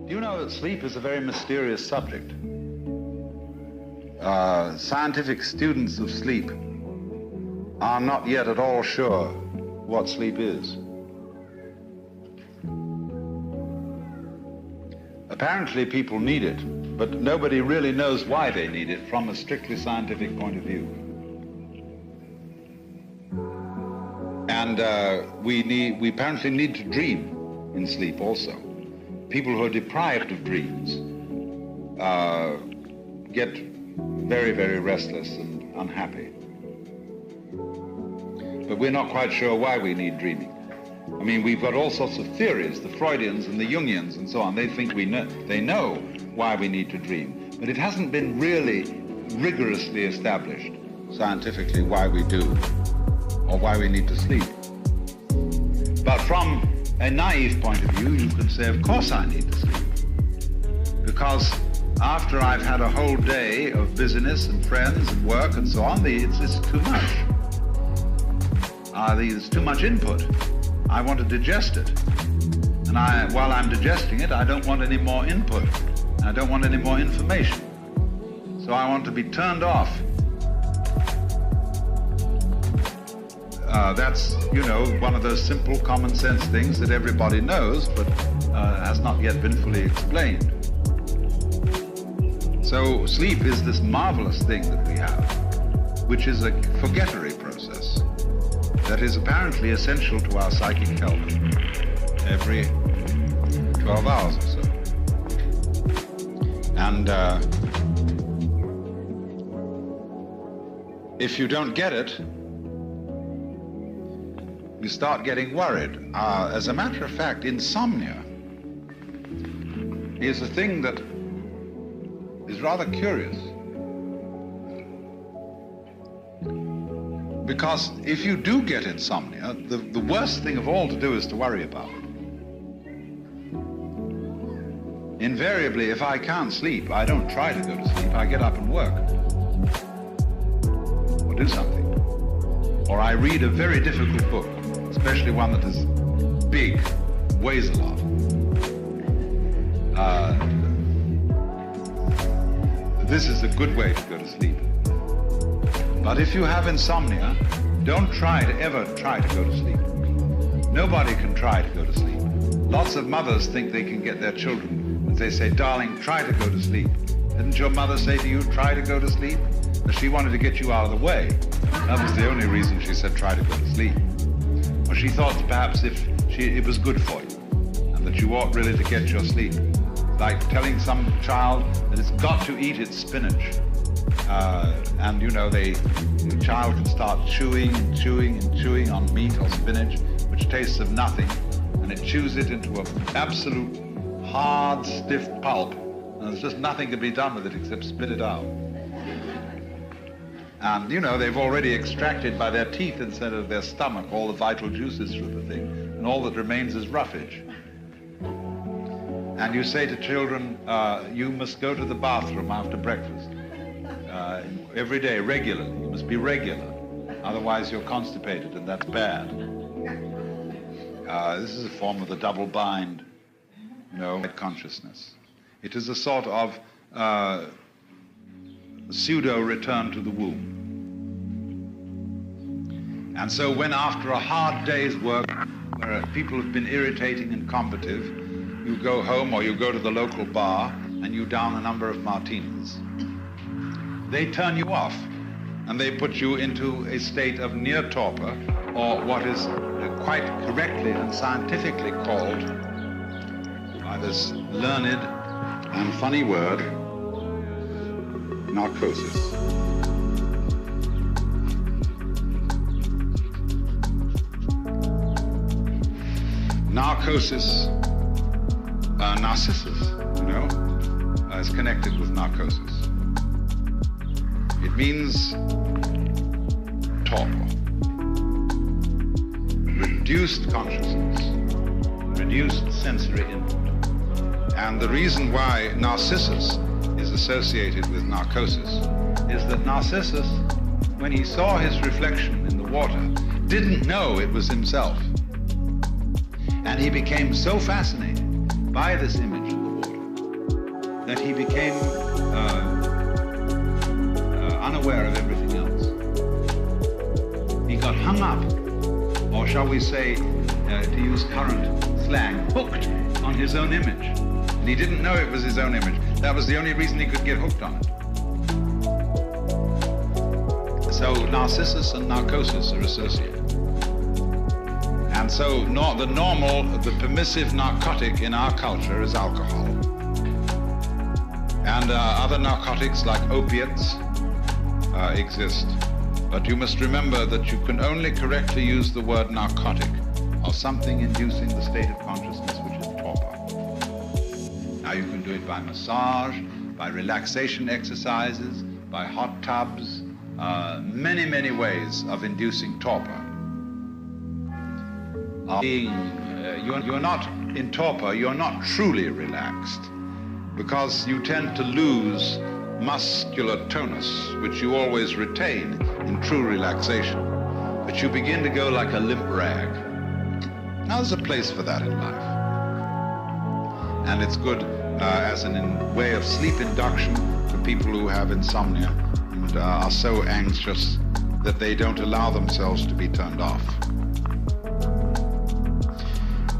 You know that sleep is a very mysterious subject. Scientific students of sleep are not yet at all sure what sleep is. Apparently people need it, but nobody really knows why they need it from a strictly scientific point of view. And we apparently need to dream in sleep also. People who are deprived of dreams get very, very restless and unhappy. But we're not quite sure why we need dreaming. I mean, we've got all sorts of theories, the Freudians and the Jungians and so on. They think they know why we need to dream. But it hasn't been really rigorously established scientifically why we do or why we need to sleep. But from a naive point of view, you can say, of course I need to sleep. Because after I've had a whole day of business and friends and work and so on, it's too much. There's too much input. I want to digest it. And while I'm digesting it, I don't want any more input. I don't want any more information. So I want to be turned off. That's, one of those simple common sense things that everybody knows, but has not yet been fully explained. So sleep is this marvelous thing that we have, which is a forgettery process that is apparently essential to our psychic health every 12 hours or so. And if you don't get it, you start getting worried. As a matter of fact, insomnia is a thing that is rather curious. Because if you do get insomnia, the worst thing of all to do is to worry about it. Invariably, if I can't sleep, I don't try to go to sleep. I get up and work or do something. Or I read a very difficult book, especially one that is big, weighs a lot. This is a good way to go to sleep. But if you have insomnia, don't ever try to go to sleep. Nobody can try to go to sleep. Lots of mothers think they can get their children, and they say, darling, try to go to sleep. Didn't your mother say to you, try to go to sleep? But she wanted to get you out of the way. That was the only reason she said, try to go to sleep. Or she thought that perhaps it was good for you, and that you ought really to get your sleep. Like telling some child that it's got to eat its spinach. And the child can start chewing and chewing and chewing on meat or spinach, which tastes of nothing, and it chews it into an absolute hard, stiff pulp, and there's just nothing to be done with it except spit it out. And they've already extracted by their teeth instead of their stomach all the vital juices through the thing, and all that remains is roughage. And you say to children, you must go to the bathroom after breakfast. Every day, regularly. You must be regular. Otherwise, you're constipated, and that's bad. This is a form of the double bind, consciousness. It is a sort of pseudo-return to the womb. And so when after a hard day's work, where people have been irritating and combative, you go home or you go to the local bar and you down a number of martinis, they turn you off and they put you into a state of near torpor, or what is quite correctly and scientifically called, by this learned and funny word, narcosis. Narcosis, Narcissus, is connected with narcosis. It means torpor, reduced consciousness, reduced sensory input. And the reason why Narcissus is associated with narcosis is that Narcissus, when he saw his reflection in the water, didn't know it was himself. And he became so fascinated by this image in the water that he became unaware of everything else. He got hung up, or shall we say, to use current slang, hooked on his own image. And he didn't know it was his own image. That was the only reason he could get hooked on it. So narcissus and narcosis are associated. And so the permissive narcotic in our culture is alcohol. And other narcotics like opiates exist. But you must remember that you can only correctly use the word narcotic of something inducing the state of consciousness which is torpor. Now you can do it by massage, by relaxation exercises, by hot tubs, many, many ways of inducing torpor. You're not in torpor, you're not truly relaxed, because you tend to lose muscular tonus, which you always retain in true relaxation. But you begin to go like a limp rag. Now there's a place for that in life. And it's good as a way of sleep induction for people who have insomnia and are so anxious that they don't allow themselves to be turned off.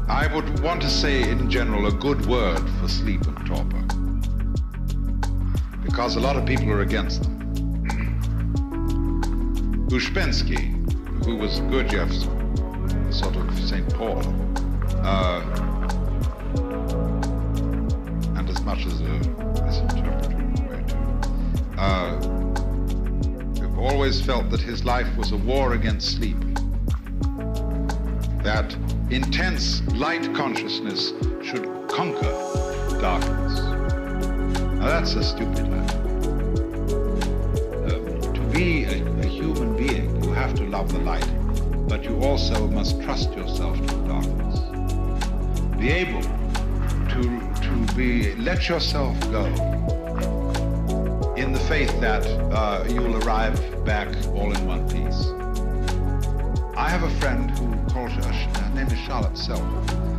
I would want to say in general a good word for sleep and torpor, because a lot of people are against them. Uspensky, who was Gurdjieff's sort of St. Paul, and as much as a misinterpreter in a way too, always felt that his life was a war against sleep, that intense light consciousness should conquer darkness. Now that's a stupid idea. To be a human being, you have to love the light, but you also must trust yourself to the darkness. Be able to let yourself go in the faith that you'll arrive back all in one piece. I have a friend who calls her name is Charlotte Self,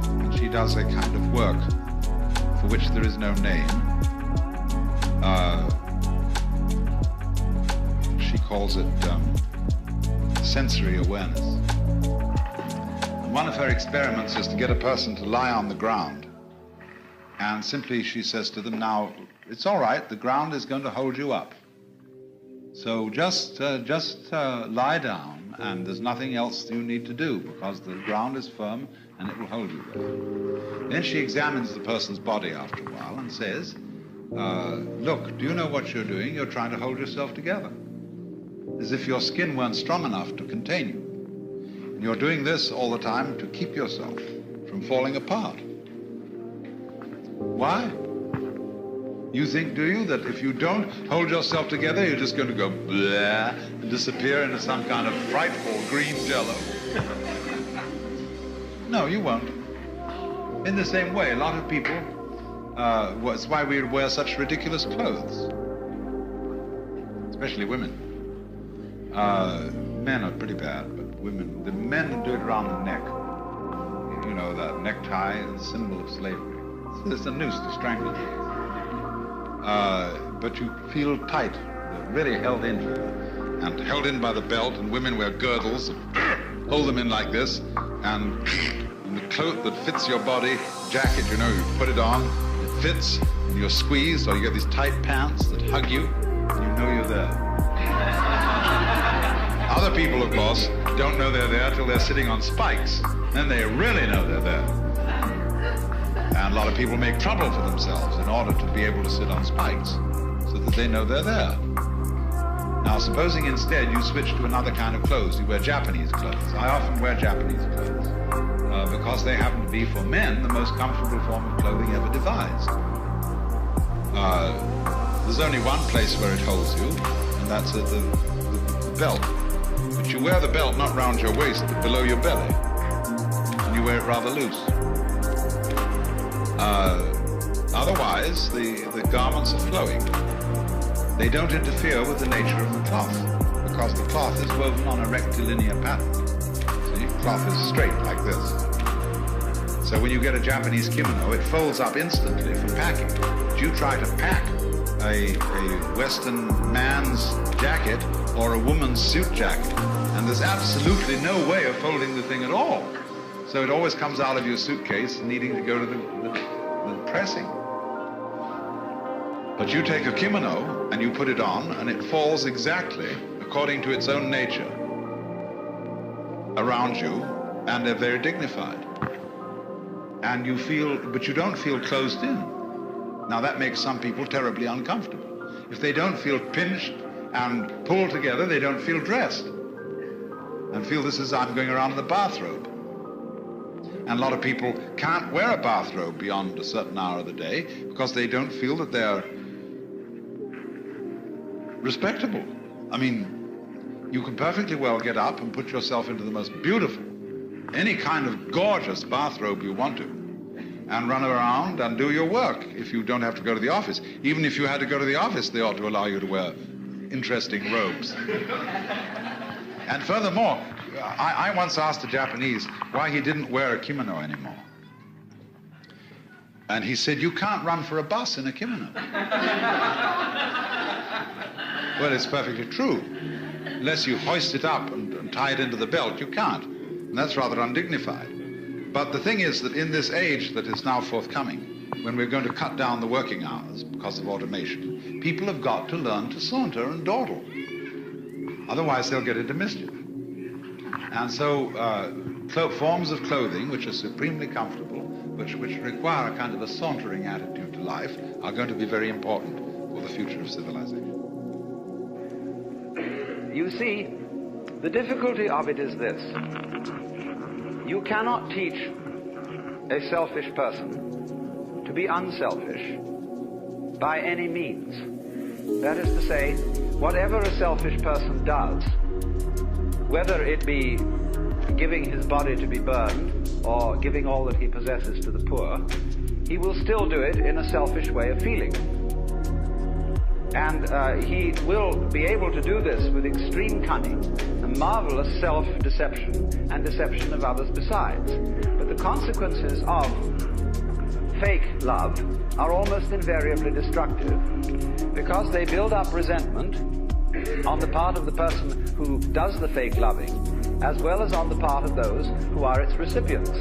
and she does a kind of work for which there is no name. She calls it sensory awareness. And one of her experiments is to get a person to lie on the ground, and simply she says to them, now it's all right, the ground is going to hold you up, so just lie down, and there's nothing else you need to do, because the ground is firm and it will hold you there. Then she examines the person's body after a while and says, look, do you know what you're doing? You're trying to hold yourself together, as if your skin weren't strong enough to contain you. And you're doing this all the time to keep yourself from falling apart. Why? You think, do you, that if you don't hold yourself together, you're just going to go blah and disappear into some kind of frightful green jello? No, you won't. In the same way, a lot of people, it's why we wear such ridiculous clothes, especially women. Men are pretty bad, but women, the men do it around the neck. You know, that necktie is a symbol of slavery. It's a noose to strangle you. But you feel tight, really held in, and held in by the belt, and women wear girdles and hold them in like this, and the coat that fits your body, jacket, you know, you put it on, it fits, and you're squeezed, or you get these tight pants that hug you, and you know you're there. Other people, of course, don't know they're there till they're sitting on spikes. Then they really know they're there. And a lot of people make trouble for themselves in order to be able to sit on spikes, so that they know they're there. Now, supposing instead you switch to another kind of clothes, you wear Japanese clothes. I often wear Japanese clothes because they happen to be, for men, the most comfortable form of clothing ever devised. There's only one place where it holds you, and that's at the belt. But you wear the belt not round your waist, but below your belly, and you wear it rather loose. Otherwise, the garments are flowing. They don't interfere with the nature of the cloth, because the cloth is woven on a rectilinear pattern. See, cloth is straight like this. So when you get a Japanese kimono, it folds up instantly for packing. But you try to pack a Western man's jacket or a woman's suit jacket, and there's absolutely no way of folding the thing at all. So it always comes out of your suitcase needing to go to the pressing. But you take a kimono and you put it on, and it falls exactly according to its own nature around you, and they're very dignified. And you feel, but you don't feel closed in. Now that makes some people terribly uncomfortable. If they don't feel pinched and pulled together, they don't feel dressed and feel this is, I'm going around in a bathrobe. And a lot of people can't wear a bathrobe beyond a certain hour of the day because they don't feel that they're respectable. I mean, you can perfectly well get up and put yourself into the most beautiful, any kind of gorgeous bathrobe you want to, and run around and do your work if you don't have to go to the office. Even if you had to go to the office, they ought to allow you to wear interesting robes. And furthermore, I once asked a Japanese why he didn't wear a kimono anymore. And he said, you can't run for a bus in a kimono. Well, it's perfectly true. Unless you hoist it up and tie it into the belt, you can't. And that's rather undignified. But the thing is that in this age that is now forthcoming, when we're going to cut down the working hours because of automation, people have got to learn to saunter and dawdle. Otherwise, they'll get into mischief. And so forms of clothing which are supremely comfortable, which require a kind of a sauntering attitude to life, are going to be very important for the future of civilization. You see, the difficulty of it is this. You cannot teach a selfish person to be unselfish by any means. That is to say, whatever a selfish person does, whether it be giving his body to be burned or giving all that he possesses to the poor, he will still do it in a selfish way of feeling. And he will be able to do this with extreme cunning, a marvelous self-deception, and deception of others besides. But the consequences of fake love are almost invariably destructive, because they build up resentment on the part of the person who does the fake loving, as well as on the part of those who are its recipients.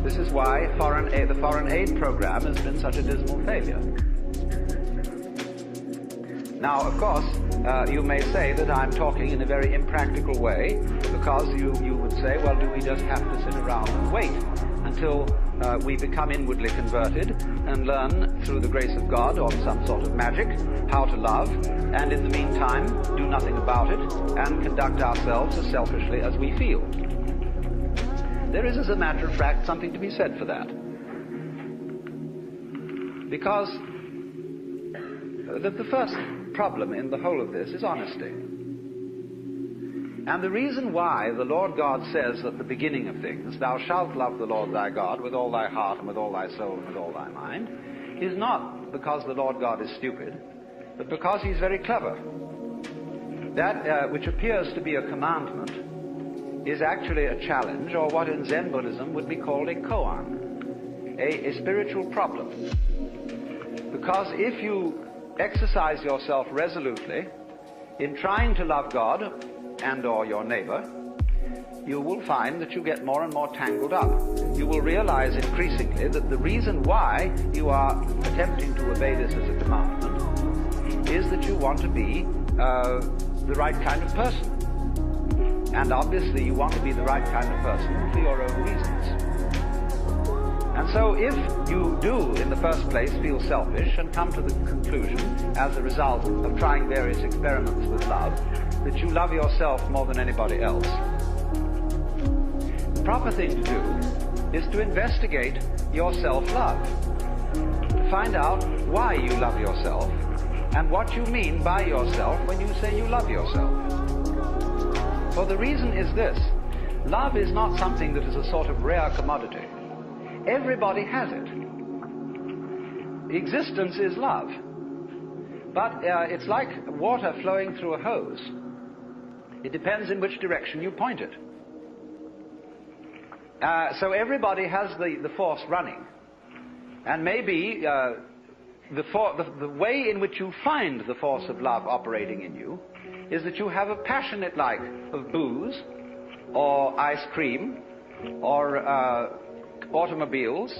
This is why the foreign aid program has been such a dismal failure. Now, of course, you may say that I'm talking in a very impractical way, because you would say, well, do we just have to sit around and wait until we become inwardly converted and learn through the grace of God or some sort of magic how to love, and in the meantime do nothing about it and conduct ourselves as selfishly as we feel? There is, as a matter of fact, something to be said for that. Because the first problem in the whole of this is honesty. And the reason why the Lord God says at the beginning of things, thou shalt love the Lord thy God with all thy heart and with all thy soul and with all thy mind, is not because the Lord God is stupid, but because he's very clever. That which appears to be a commandment is actually a challenge, or what in Zen Buddhism would be called a koan, a spiritual problem. Because if you exercise yourself resolutely in trying to love God and or your neighbor, you will find that you get more and more tangled up. You will realize increasingly that the reason why you are attempting to obey this as a commandment is that you want to be the right kind of person. And obviously you want to be the right kind of person for your own reasons. And so if you do, in the first place, feel selfish and come to the conclusion, as a result of trying various experiments with love, that you love yourself more than anybody else, the proper thing to do is to investigate your self-love, to find out why you love yourself and what you mean by yourself when you say you love yourself. For the reason is this: love is not something that is a sort of rare commodity. Everybody has it. Existence is love. But it's like water flowing through a hose. It depends in which direction you point it. So everybody has the force running. And maybe the way in which you find the force of love operating in you is that you have a passionate like of booze, or ice cream, or automobiles,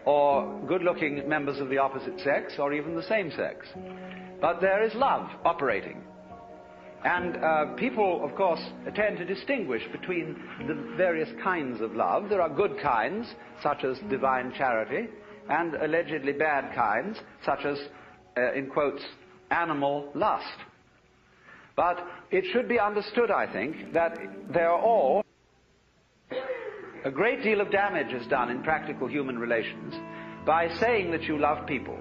or good-looking members of the opposite sex, or even the same sex. But there is love operating. And people, of course, tend to distinguish between the various kinds of love. There are good kinds, such as divine charity, and allegedly bad kinds, such as, in quotes, animal lust. But it should be understood, I think, that they are all... A great deal of damage is done in practical human relations by saying that you love people,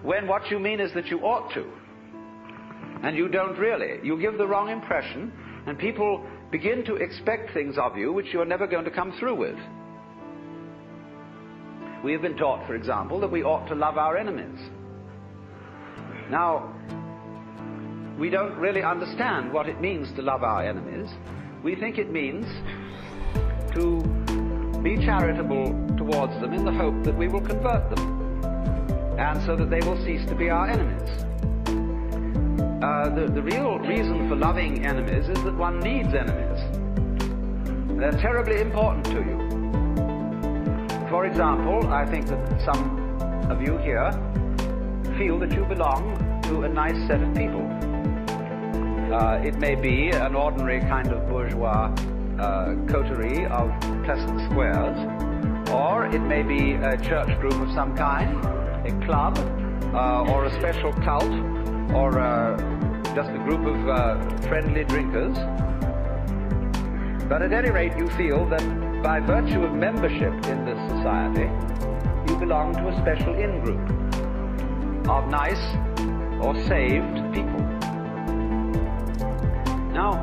when what you mean is that you ought to. And you don't really. You give the wrong impression, and people begin to expect things of you which you're never going to come through with. We have been taught, for example, that we ought to love our enemies. Now, we don't really understand what it means to love our enemies. We think it means to be charitable towards them in the hope that we will convert them, and so that they will cease to be our enemies. The real reason for loving enemies is that one needs enemies. They're terribly important to you. For example, I think that some of you here feel that you belong to a nice set of people. It may be an ordinary kind of bourgeois coterie of pleasant squares, or it may be a church group of some kind, a club, or a special cult, or just a group of friendly drinkers. But at any rate, you feel that by virtue of membership in this society, you belong to a special in-group of nice or saved people. Now,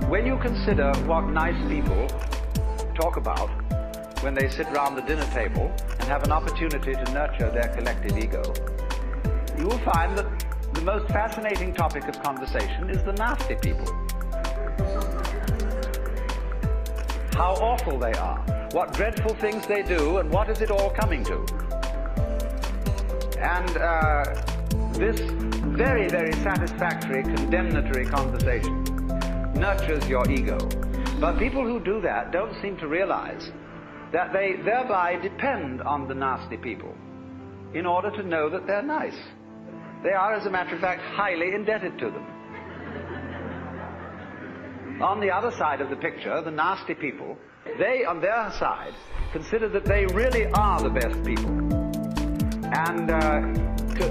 when you consider what nice people talk about when they sit round the dinner table and have an opportunity to nurture their collective ego, you will find that the most fascinating topic of conversation is the nasty people. How awful they are, what dreadful things they do, and what is it all coming to. And this very, very satisfactory, condemnatory conversation nurtures your ego. But people who do that don't seem to realize that they thereby depend on the nasty people in order to know that they're nice. They are, as a matter of fact, highly indebted to them. On the other side of the picture, the nasty people, they, on their side, consider that they really are the best people, and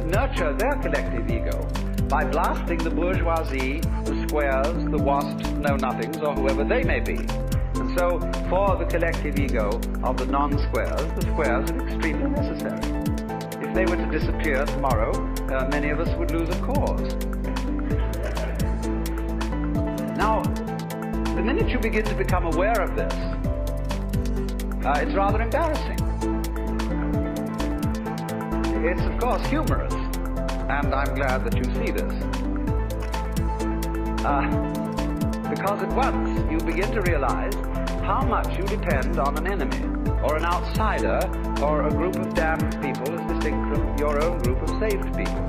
nurture their collective ego by blasting the bourgeoisie, the squares, the wasps, know-nothings, or whoever they may be. And so, for the collective ego of the non-squares, the squares are extremely necessary. If they were to disappear tomorrow, many of us would lose a cause. Now, the minute you begin to become aware of this, it's rather embarrassing. It's, of course, humorous, and I'm glad that you see this. Because at once you begin to realize how much you depend on an enemy, or an outsider, or a group of damned people as distinct from your own group of saved people.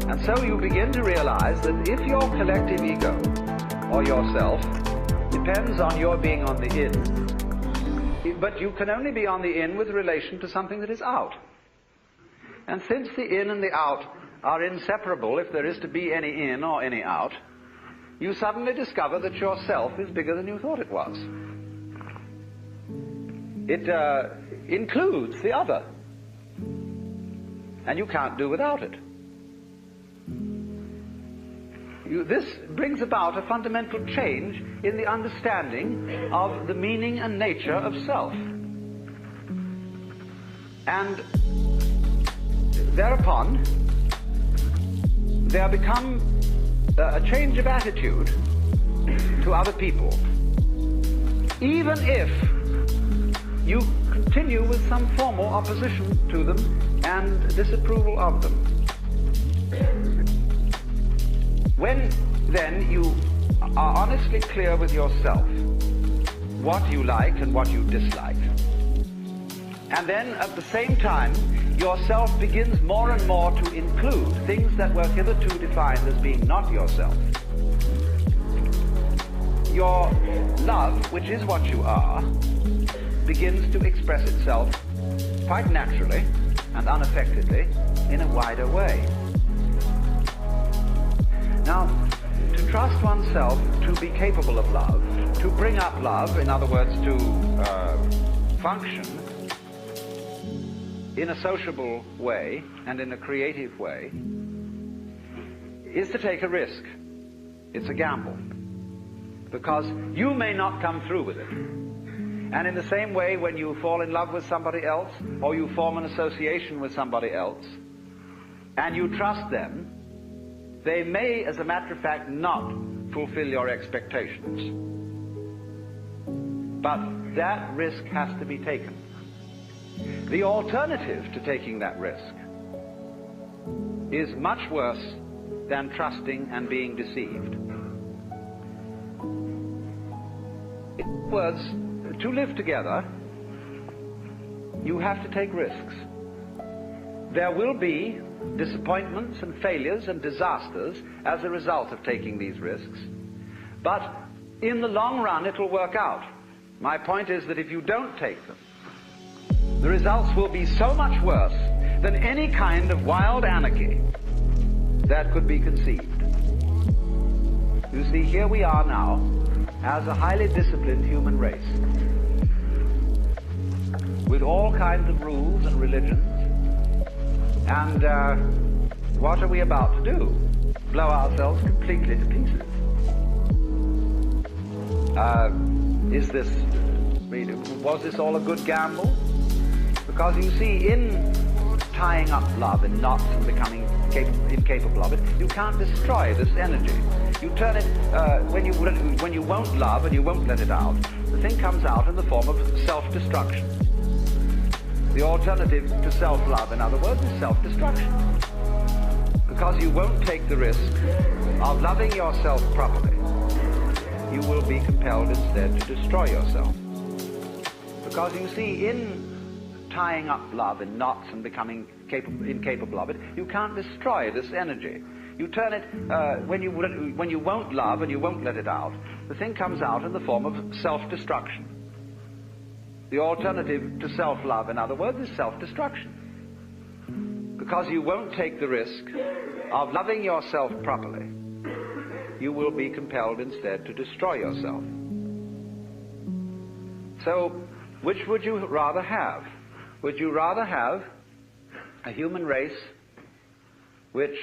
And so you begin to realize that if your collective ego, or yourself, depends on your being on the in, but you can only be on the in with relation to something that is out. And since the in and the out are inseparable, if there is to be any in or any out, you suddenly discover that yourself is bigger than you thought it was. It includes the other, and you can't do without it. This brings about a fundamental change in the understanding of the meaning and nature of self. And thereupon, there become a change of attitude to other people, even if you continue with some formal opposition to them and disapproval of them. When then you are honestly clear with yourself what you liked and what you disliked. And then at the same time, yourself begins more and more to include things that were hitherto defined as being not yourself. Your love, which is what you are, begins to express itself quite naturally and unaffectedly in a wider way. Now, to trust oneself to be capable of love, to bring up love, in other words, to function in a sociable way and in a creative way, is to take a risk. It's a gamble. Because you may not come through with it. And in the same way, when you fall in love with somebody else, or you form an association with somebody else, and you trust them, they may, as a matter of fact, not fulfill your expectations. But that risk has to be taken. The alternative to taking that risk is much worse than trusting and being deceived. In other words, to live together, you have to take risks. There will be disappointments and failures and disasters as a result of taking these risks. But in the long run, it will work out. My point is that if you don't take them, the results will be so much worse than any kind of wild anarchy that could be conceived. You see, here we are now as a highly disciplined human race, with all kinds of rules and religions, and what are we about to do? Blow ourselves completely to pieces. Was this all a good gamble? Because you see, in tying up love in knots and becoming incapable of it, you can't destroy this energy. You turn it, when you won't love and you won't let it out, the thing comes out in the form of self-destruction. The alternative to self-love, in other words, is self-destruction. Because you won't take the risk of loving yourself properly, you will be compelled instead to destroy yourself. Because you see, in tying up love in knots and becoming incapable of it, you can't destroy this energy. You turn it, when you won't love and you won't let it out, the thing comes out in the form of self-destruction. The alternative to self-love, in other words, is self-destruction. Because you won't take the risk of loving yourself properly, you will be compelled instead to destroy yourself. So, which would you rather have? Would you rather have a human race which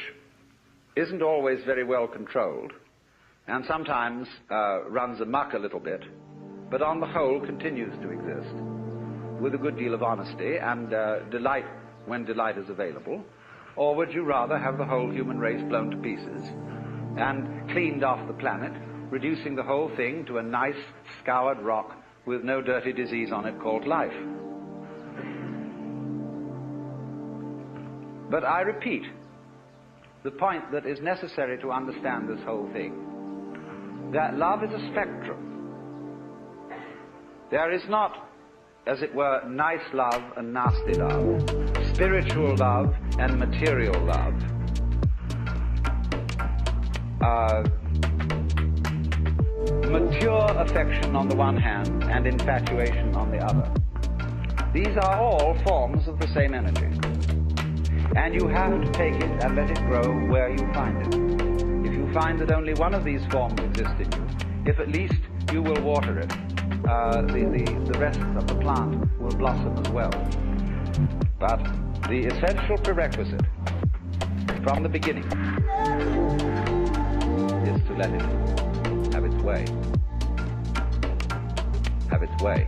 isn't always very well controlled and sometimes runs amok a little bit, but on the whole continues to exist with a good deal of honesty and delight when delight is available? Or would you rather have the whole human race blown to pieces and cleaned off the planet, reducing the whole thing to a nice scoured rock with no dirty disease on it called life? But I repeat the point that is necessary to understand this whole thing, that love is a spectrum. There is not, as it were, nice love and nasty love, spiritual love and material love, mature affection on the one hand and infatuation on the other. These are all forms of the same energy. And you have to take it and let it grow where you find it. If you find that only one of these forms exists in you, if at least you will water it, the rest of the plant will blossom as well. But the essential prerequisite from the beginning is to let it have its way. Have its way.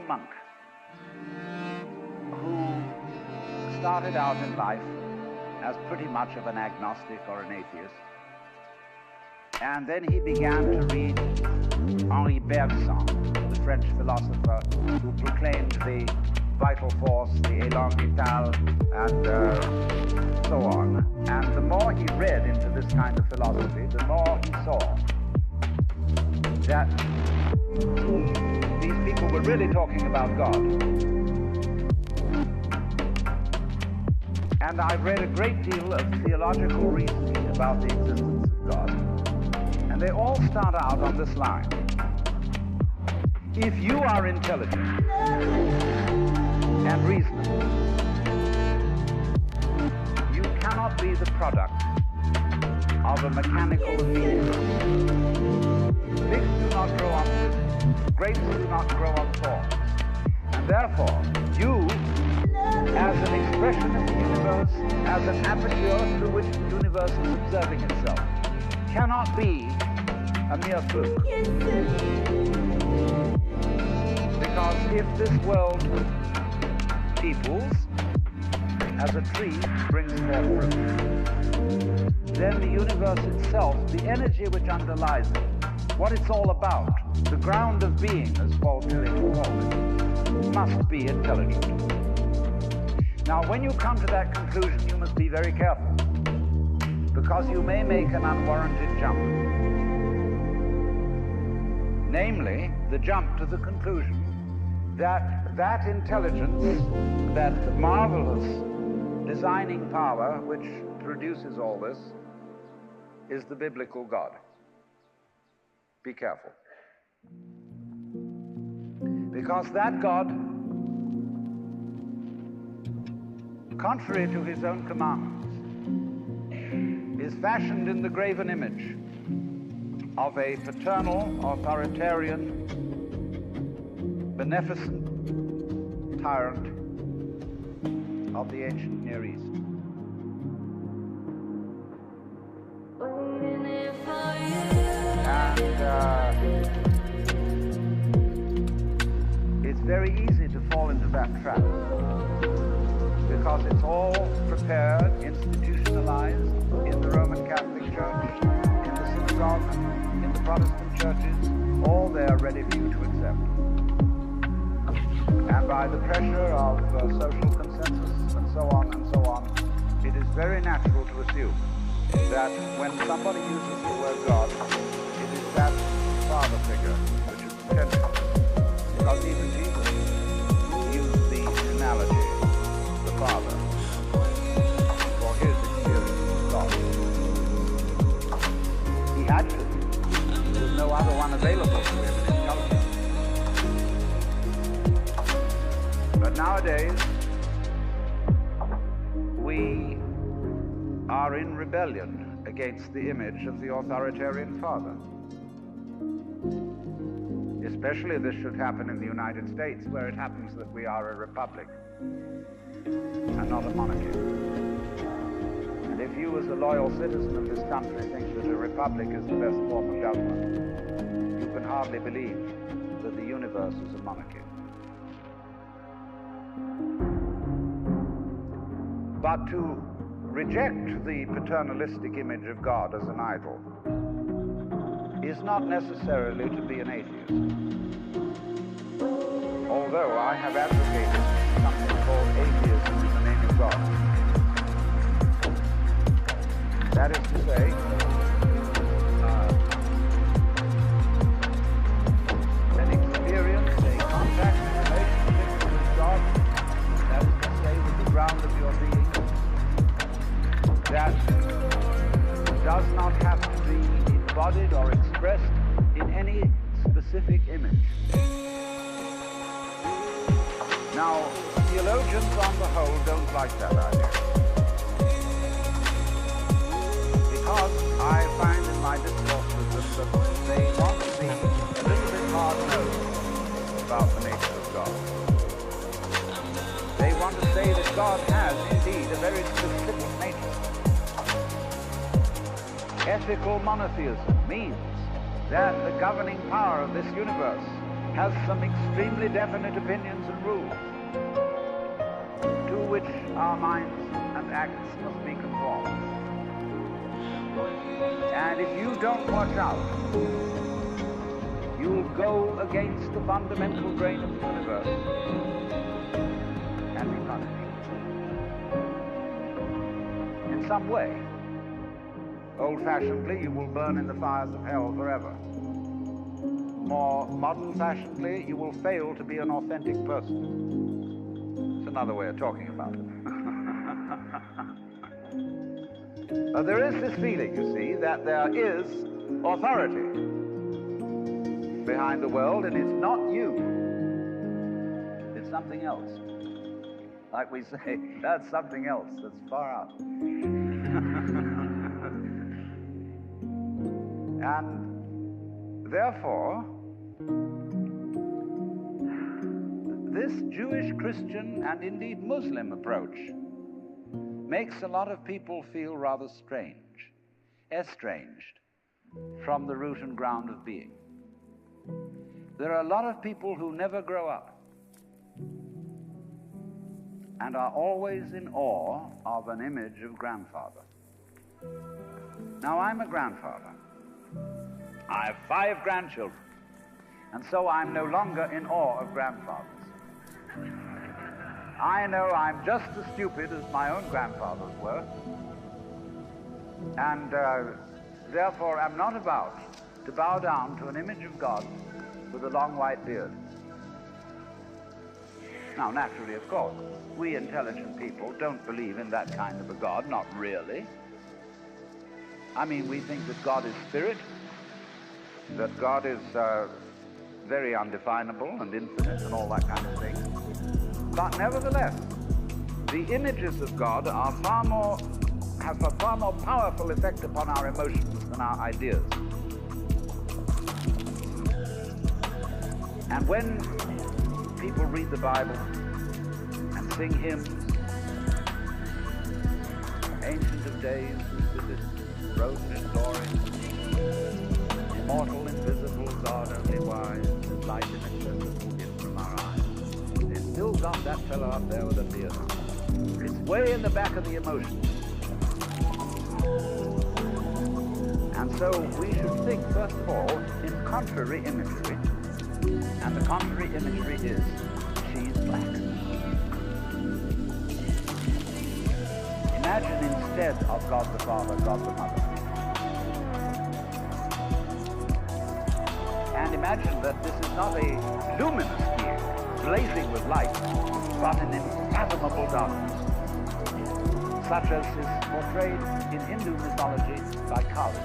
monk who started out in life as pretty much of an agnostic or an atheist. And then he began to read Henri Bergson, the French philosopher who proclaimed the vital force, the élan vital, and so on. And the more he read into this kind of philosophy, the more he saw that these people were really talking about God. And I've read a great deal of theological reasoning about the existence of God. And they all start out on this line. If you are intelligent and reasonable, you cannot be the product of a mechanical immediacy. Figs do not grow on trees. Grapes do not grow on thorns. And therefore, you, as an expression of the universe, as an aperture through which the universe is observing itself, cannot be a mere fluke. Because if this world peoples, as a tree brings forth fruit, then the universe itself, the energy which underlies it, what it's all about, the ground of being, as Paul Tillich called it, must be intelligent. Now, when you come to that conclusion, you must be very careful, because you may make an unwarranted jump. Namely, the jump to the conclusion that that intelligence, that marvelous designing power which produces all this, is the biblical God. Be careful. Because that God, contrary to his own commands, is fashioned in the graven image of a paternal, authoritarian, beneficent tyrant of the ancient Near East. And it's very easy to fall into that trap, because it's all prepared, institutionalized in the Roman Catholic Church, in the synagogue, in the Protestant churches, all there ready for you to accept. And by the pressure of social consensus and so on, it is very natural to assume that when somebody uses the word God, it is that father figure which is intended. Because even Jesus used the analogy, the Father, for his experience of God. He had to. There was no other one available to him in his culture. But nowadays, we are in rebellion against the image of the authoritarian father. Especially this should happen in the United States, where it happens that we are a republic and not a monarchy. And if you, as a loyal citizen of this country, think that a republic is the best form of government, you can hardly believe that the universe is a monarchy. But to reject the paternalistic image of God as an idol is not necessarily to be an atheist. Although I have advocated something called atheism in the name of God. That is to say, an experience, a contact, a relationship with God, that is to say, with the ground of your being, that does not have to be embodied or expressed in any specific image. Now, theologians on the whole don't like that idea, because I find in my discourse with them that they want to be a little bit hard-nosed about the nature of God. They want to say that God has indeed a very specific nature. Ethical monotheism means that the governing power of this universe has some extremely definite opinions and rules to which our minds and acts must be conformed. And if you don't watch out, you'll go against the fundamental grain of the universe and be punished in some way. Old-fashionedly, you will burn in the fires of hell forever. More modern-fashionedly, you will fail to be an authentic person. It's another way of talking about it. There is this feeling, you see, that there is authority behind the world, and it's not you. It's something else. Like we say, that's something else that's far out. And therefore, this Jewish, Christian, and indeed Muslim approach makes a lot of people feel rather strange, estranged from the root and ground of being. There are a lot of people who never grow up and are always in awe of an image of grandfather. Now, I'm a grandfather. I have 5 grandchildren, and so I'm no longer in awe of grandfathers. I know I'm just as stupid as my own grandfathers were, and therefore I'm not about to bow down to an image of God with a long white beard. Now, naturally, of course, we intelligent people don't believe in that kind of a God, not really. I mean, we think that God is spirit, that God is very undefinable and infinite and all that kind of thing. But nevertheless, the images of God are have a far more powerful effect upon our emotions than our ideas. And when people read the Bible and sing hymns, Ancient of Days, who with his rose in glory, immortal, invisible, God only wise, and light inaccessible hid from our eyes. They've still got that fellow up there with a beard. It's way in the back of the emotions. And so we should think, first of all, in contrary imagery. And the contrary imagery is, she's black. Imagine instead of God the Father, God the Mother. And imagine that this is not a luminous being, blazing with light, but an unfathomable darkness, such as is portrayed in Hindu mythology by Kali,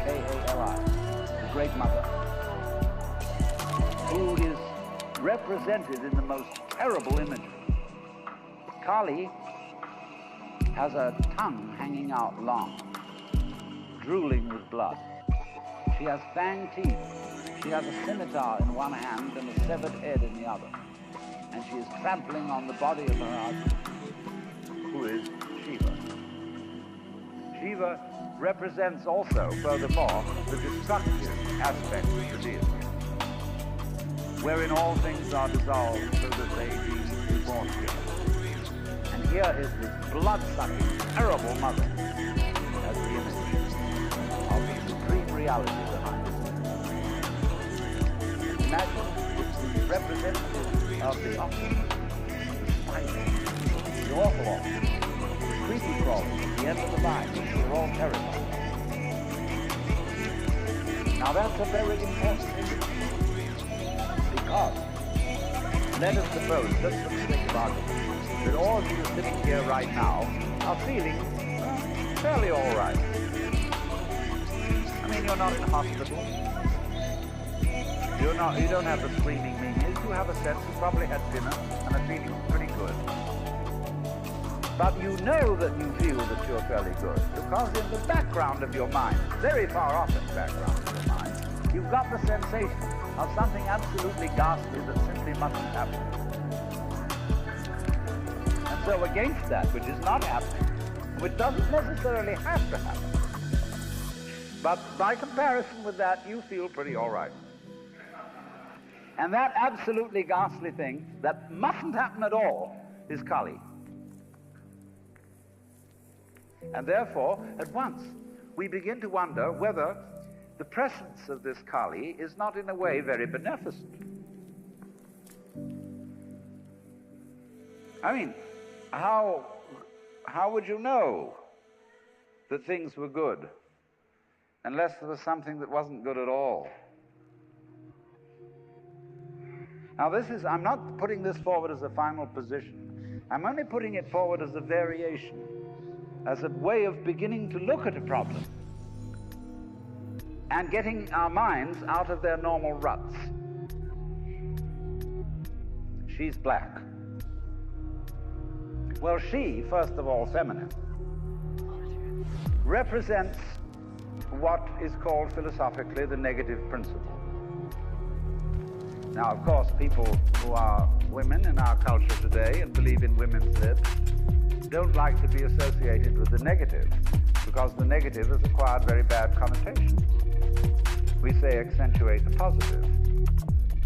K-A-L-I, the Great Mother, who is represented in the most terrible imagery. Kali has a tongue hanging out long, drooling with blood. She has fang teeth. She has a scimitar in one hand and a severed head in the other. And she is trampling on the body of her husband, who is Shiva. Shiva represents also, furthermore, the destructive aspect of the deity, wherein all things are dissolved so that they be reborn again. And here is this blood-sucking, terrible mother as the image of the supreme reality behind it. Imagine it's the representative of the opposite, the spider, the orthodox, the creepy crawlers at the end of the line, which are all terrified. Now that's a very important image, because let us suppose, just for the sake of argument, that all of you sitting here right now are feeling fairly all right. I mean, you're not in a hospital. You don't have the screaming menias. You have a sense you probably had dinner and are feeling pretty good. But you know that you feel that you're fairly good because in the background of your mind, very far off in the background of your mind, you've got the sensation of something absolutely ghastly that simply mustn't happen. And so against that which is not happening, which doesn't necessarily have to happen, but by comparison with that, you feel pretty all right. And that absolutely ghastly thing that mustn't happen at all is Kali. And therefore, at once, we begin to wonder whether the presence of this Kali is not in a way very beneficent. I mean, how would you know that things were good unless there was something that wasn't good at all? Now I'm not putting this forward as a final position. I'm only putting it forward as a variation, as a way of beginning to look at a problem and getting our minds out of their normal ruts. She's black. Well, she, first of all, feminine, represents what is called philosophically the negative principle. Now, of course, people who are women in our culture today and believe in women's libs don't like to be associated with the negative, because the negative has acquired very bad connotations. We say accentuate the positive.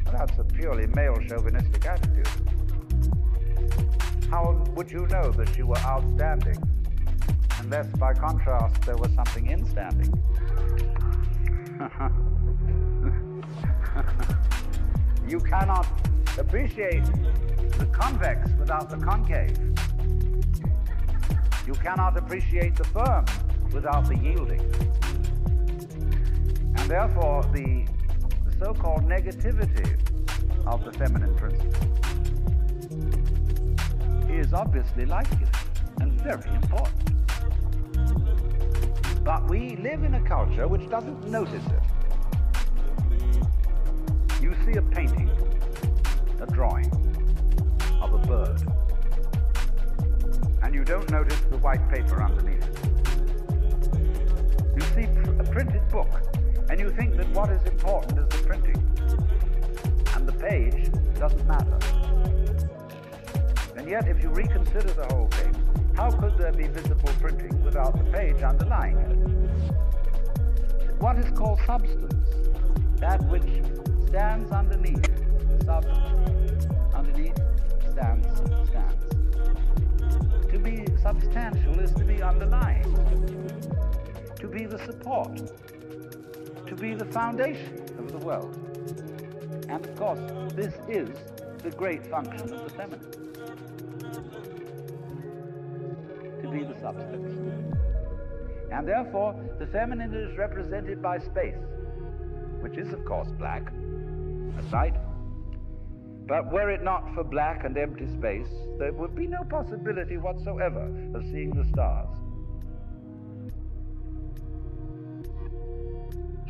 Well, that's a purely male chauvinistic attitude. How would you know that you were outstanding unless by contrast there was something instanding? You cannot appreciate the convex without the concave. You cannot appreciate the firm without the yielding. And therefore, the so-called negativity of the feminine principle is obviously life-giving and very important. But we live in a culture which doesn't notice it. You see a painting, a drawing of a bird, and you don't notice the white paper underneath it. You see a printed book, and you think that what is important is the printing, and the page doesn't matter. And yet, if you reconsider the whole thing, how could there be visible printing without the page underlying it? What is called substance, that which stands underneath, underneath, stands. To be substantial is to be underlying, to be the support, to be the foundation of the world. And of course, this is the great function of the feminine, to be the substance. And therefore, the feminine is represented by space, which is of course black. That's right. But were it not for black and empty space, there would be no possibility whatsoever of seeing the stars.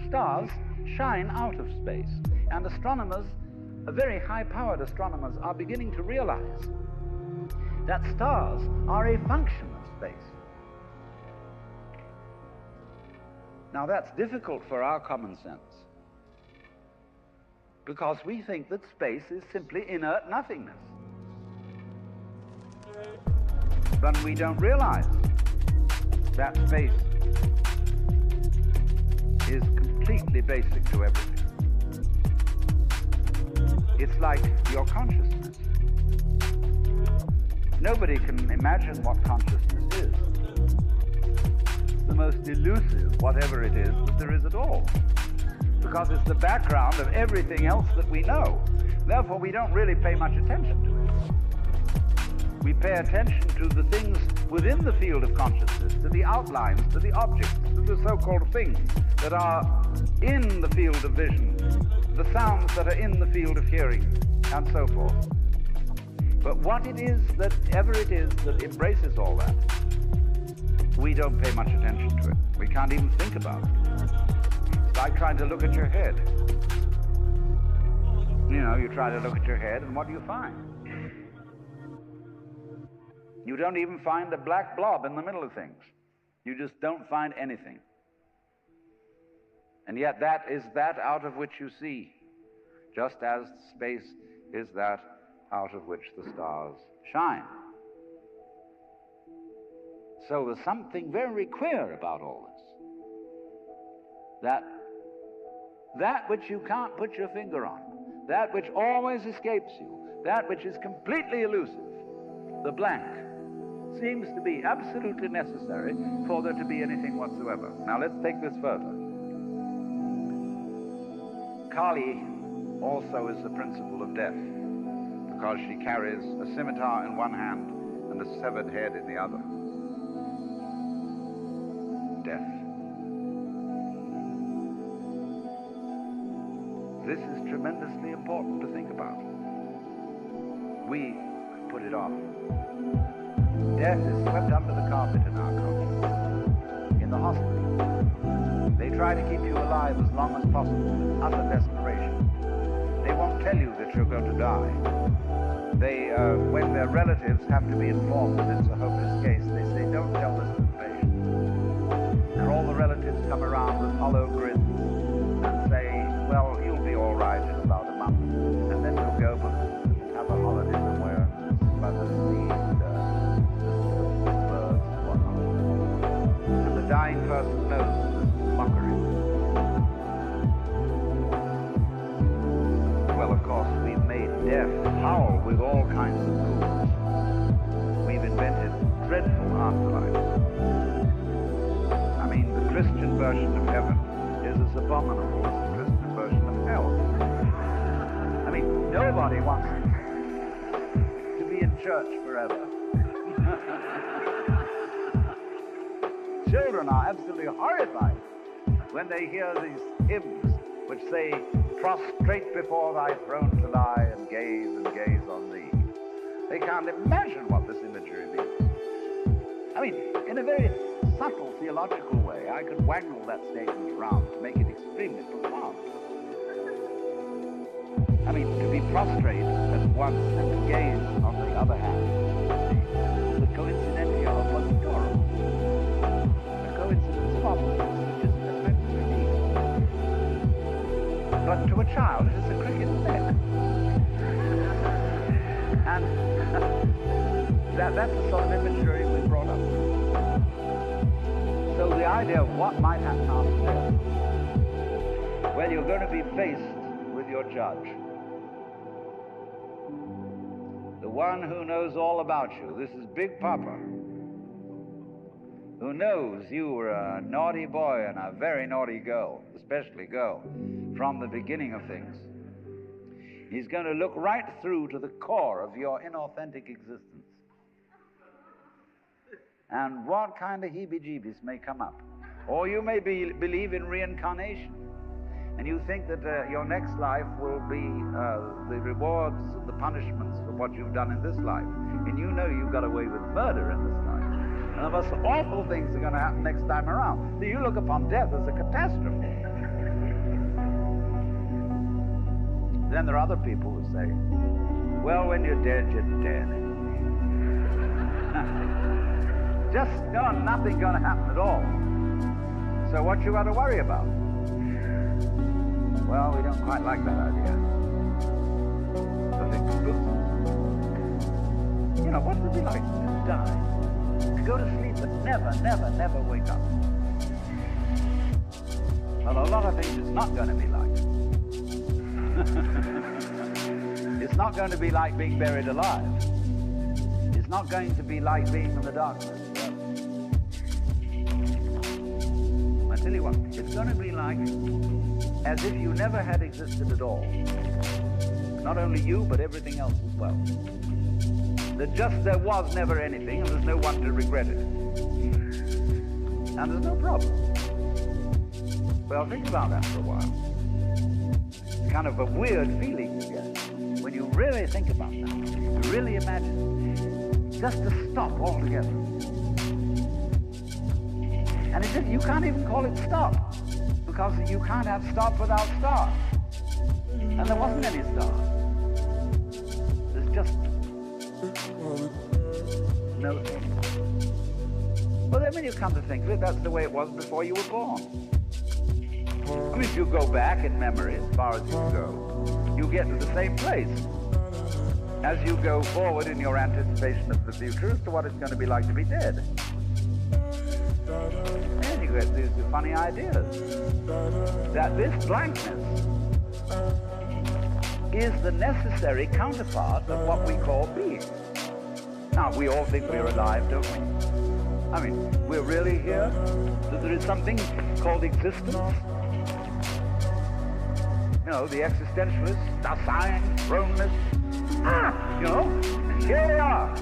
Stars shine out of space, and astronomers, very high-powered astronomers, are beginning to realize that stars are a function of space. Now that's difficult for our common sense, because we think that space is simply inert nothingness. But we don't realize that space is completely basic to everything. It's like your consciousness. Nobody can imagine what consciousness is. It's the most elusive, whatever it is, that there is at all, because it's the background of everything else that we know. Therefore, we don't really pay much attention to it. We pay attention to the things within the field of consciousness, to the outlines, to the objects, to the so-called things that are in the field of vision, the sounds that are in the field of hearing, and so forth. But what it is, that ever it is, that embraces all that, we don't pay much attention to it. We can't even think about it. It's like trying to look at your head. You know, you try to look at your head, and what do you find? You don't even find a black blob in the middle of things. You just don't find anything. And yet that is that out of which you see, just as space is that out of which the stars shine. So there's something very queer about all this. That which you can't put your finger on, that which always escapes you, that which is completely elusive, the blank, seems to be absolutely necessary for there to be anything whatsoever. Now let's take this further. Kali also is the principle of death, because she carries a scimitar in one hand and a severed head in the other. Death. This is tremendously important to think about. We put it off. Death is swept under the carpet in our culture. In the hospital, they try to keep you alive as long as possible in utter desperation. They won't tell you that you're going to die. They, when their relatives have to be informed that it's a hopeless case, they say, don't tell this to the patient. And all the relatives come around with hollow grins and say, well, you'll be all right in about a month. And then we'll go and have a holiday somewhere by the sea and birds and whatnot. And the dying person knows this is mockery. Well, of course, we've made death howl with all kinds of rules. We've invented dreadful afterlives. I mean, the Christian version of heaven is as abominable as the Christian version of hell. I mean, nobody wants to be in church forever. Children are absolutely horrified when they hear these hymns which say, prostrate before thy throne to lie and gaze on thee. They can't imagine what this imagery means. I mean, in a very subtle theological way, I could wangle that statement around to make it extremely profound. I mean, to be prostrate at once and to gaze on the other hand, the coincidentia oppositorum. A coincidence of opposites, which is perfectly unique. But to a child, it is a cricket neck. And that's the sort of imagery we brought up. So the idea of what might happen after death, well, you're going to be faced with your judge. The one who knows all about you. This is Big Papa, who knows you were a naughty boy and a very naughty girl, especially girl, from the beginning of things. He's going to look right through to the core of your inauthentic existence. And what kind of heebie-jeebies may come up. Or you may believe in reincarnation, and you think that your next life will be the rewards and the punishments for what you've done in this life. And you know you've got away with murder in this life. And the most awful things are going to happen next time around. So you look upon death as a catastrophe. Then there are other people who say, well, when you're dead, you're dead. Just nothing going to happen at all. So what you got to worry about? Well, we don't quite like that idea. You know, what would it be like to die? To go to sleep and never wake up? Well, a lot of things it's not going to be like. It's not going to be like being buried alive. It's not going to be like being in the darkness. I tell you what, it's going to be like as if you never had existed at all. Not only you, but everything else as well. That just there was never anything, and there's no one to regret it. And there's no problem. Well, think about that for a while. It's kind of a weird feeling you get when you really think about that. You really imagine just to stop altogether. And as if you can't even call it stop, because you can't have stop without start. And there wasn't any start. There's just no thing. Well, then when you come to think of it, that's the way it was before you were born. I mean, if you go back in memory as far as you go, you get to the same place as you go forward in your anticipation of the future as to what it's going to be like to be dead. And you get these funny ideas that this blankness is the necessary counterpart of what we call being. Now, we all think we're alive, don't we? I mean, we're really here? That there is something called existence? You know, the existentialists, the science, thrownness. You know, here we are.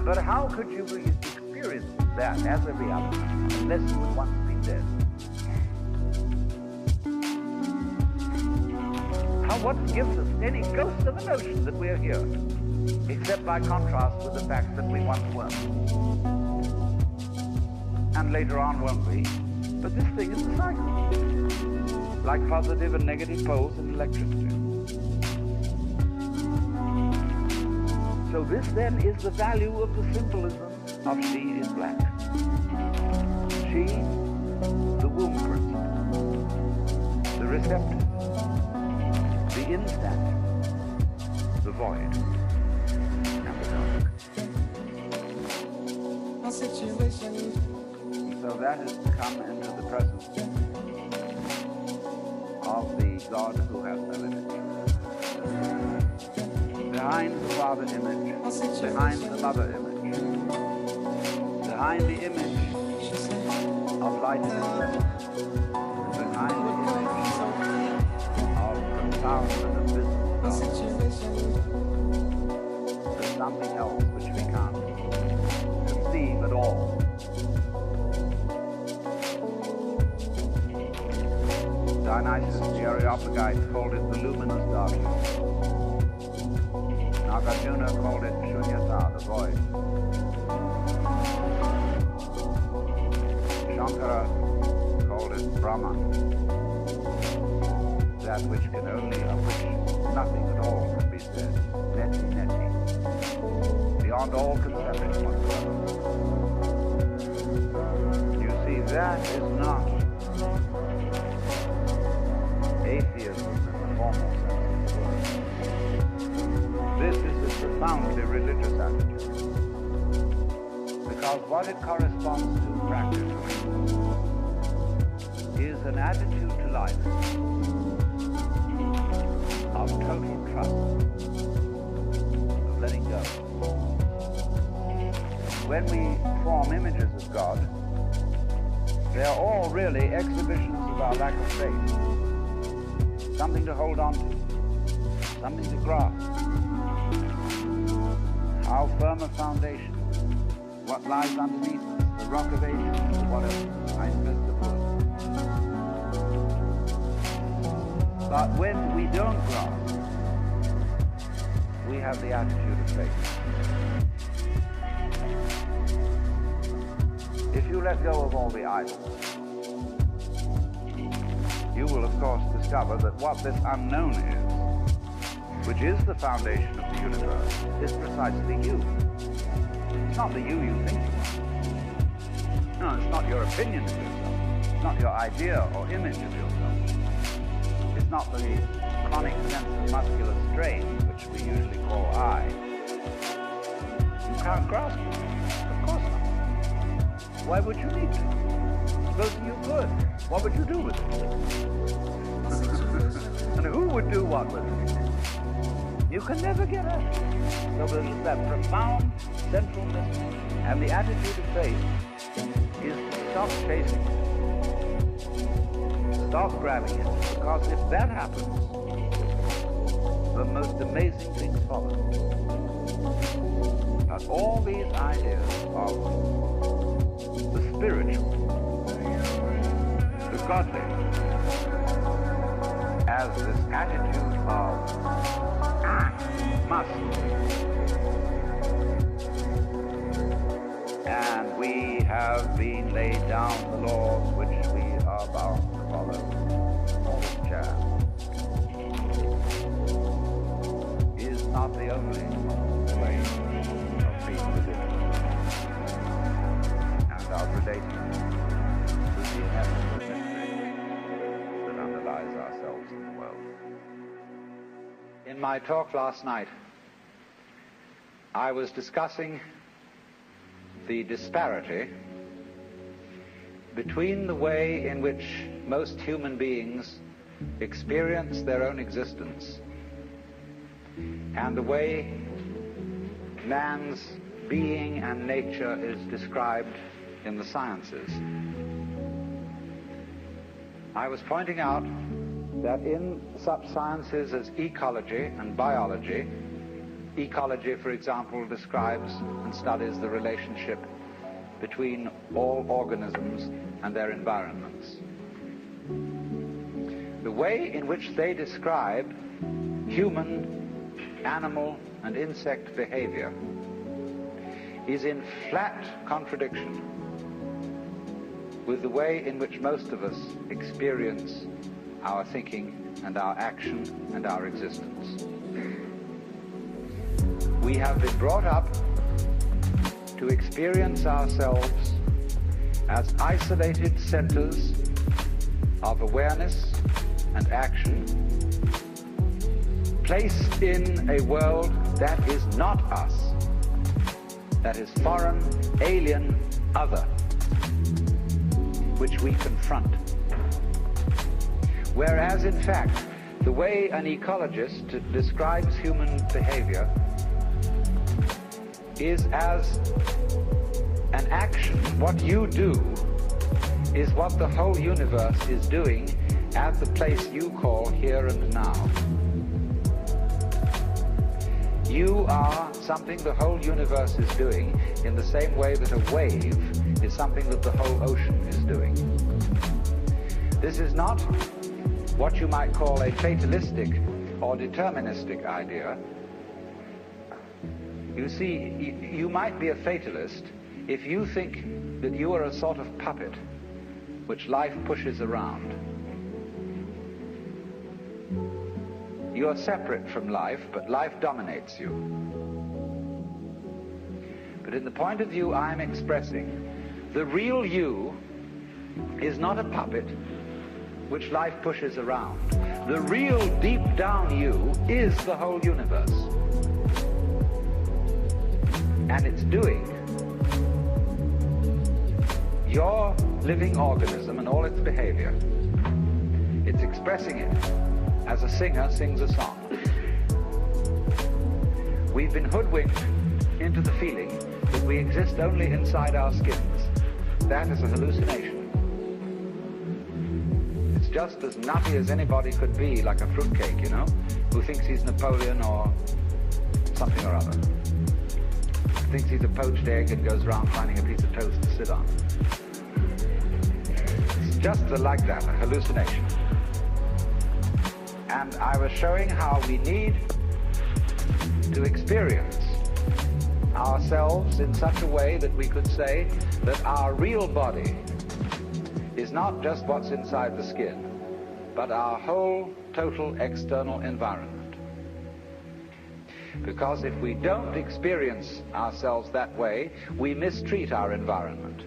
But how could you experience that as a reality unless you had once been dead? What gives us any ghost of a notion that we're here, except by contrast with the fact that we once weren't. And later on won't we. But this thing is a cycle, like positive and negative poles in electricity. So this then is the value of the symbolism of she is black. She, the womb principle, the receptive, the instant, the void, and the dark. So that has come into the presence of the God who has no image. Behind the Father image, behind the Mother image, behind the image of light and itself, behind the image of profound and invisible God. There's something else which we can't conceive at all. Dionysus the Areopagite called it the luminous darkness. Nagarjuna called it Shunyata, the void. Shankara called it Brahman, that which can only, of which nothing at all can be said. Neti, neti. Beyond all conception whatsoever. You see, that is not atheism in the formal sense of the word. This is a profoundly religious attitude. Because what it corresponds to practically is an attitude to life of total trust, of letting go. When we form images of God, they are all really exhibitions of our lack of faith. Something to hold on to, something to grasp. How firm a foundation, what lies underneath us, the rock of ages, or whatever, I suppose the word. But when we don't grasp, we have the attitude of faith. If you let go of all the idols, you will of course discover that what this unknown is, which is the foundation of the universe, is precisely you. It's not the you think you are. No, it's not your opinion of yourself. It's not your idea or image of yourself. It's not the chronic sense of muscular strain, which we usually call I. You can't grasp it. Of course not. Why would you need to? Suppose you could. What would you do with it? And who would do what with it? You can never get at it. So there's that profound central mystery. And the attitude of faith is to stop chasing it. Stop grabbing it. Because if that happens, the most amazing things follow. But all these ideas of the spiritual, the godly, as this attitude of must. And we have been laid down the laws which we are bound to follow. All jazz is not the only way of being religious and of relating to the ineffable mystery that underlies ourselves in the world. In my talk last night, I was discussing the disparity between the way in which most human beings experience their own existence and the way man's being and nature is described in the sciences. I was pointing out that in such sciences as ecology and biology, ecology, for example, describes and studies the relationship between all organisms and their environments. The way in which they describe human, animal, and insect behavior is in flat contradiction with the way in which most of us experience our thinking and our action and our existence. We have been brought up to experience ourselves as isolated centers of awareness and action, placed in a world that is not us, that is foreign, alien, other, which we confront. Whereas, in fact, the way an ecologist describes human behavior is as an action. What you do is what the whole universe is doing at the place you call here and now. You are something the whole universe is doing in the same way that a wave is something that the whole ocean is doing. This is not what you might call a fatalistic or deterministic idea. You see, you might be a fatalist if you think that you are a sort of puppet which life pushes around. You are separate from life, but life dominates you. But in the point of view I'm expressing, the real you is not a puppet which life pushes around. The real deep down you is the whole universe. And it's doing your living organism and all its behavior. It's expressing it as a singer sings a song. We've been hoodwinked into the feeling that we exist only inside our skins. That is a hallucination. It's just as nutty as anybody could be, like a fruitcake, you know, who thinks he's Napoleon or something or other. Thinks he's a poached egg and goes around finding a piece of toast to sit on. It's just like that, a hallucination. And I was showing how we need to experience ourselves in such a way that we could say that our real body is not just what's inside the skin, but our whole total external environment. Because if we don't experience ourselves that way, we mistreat our environment.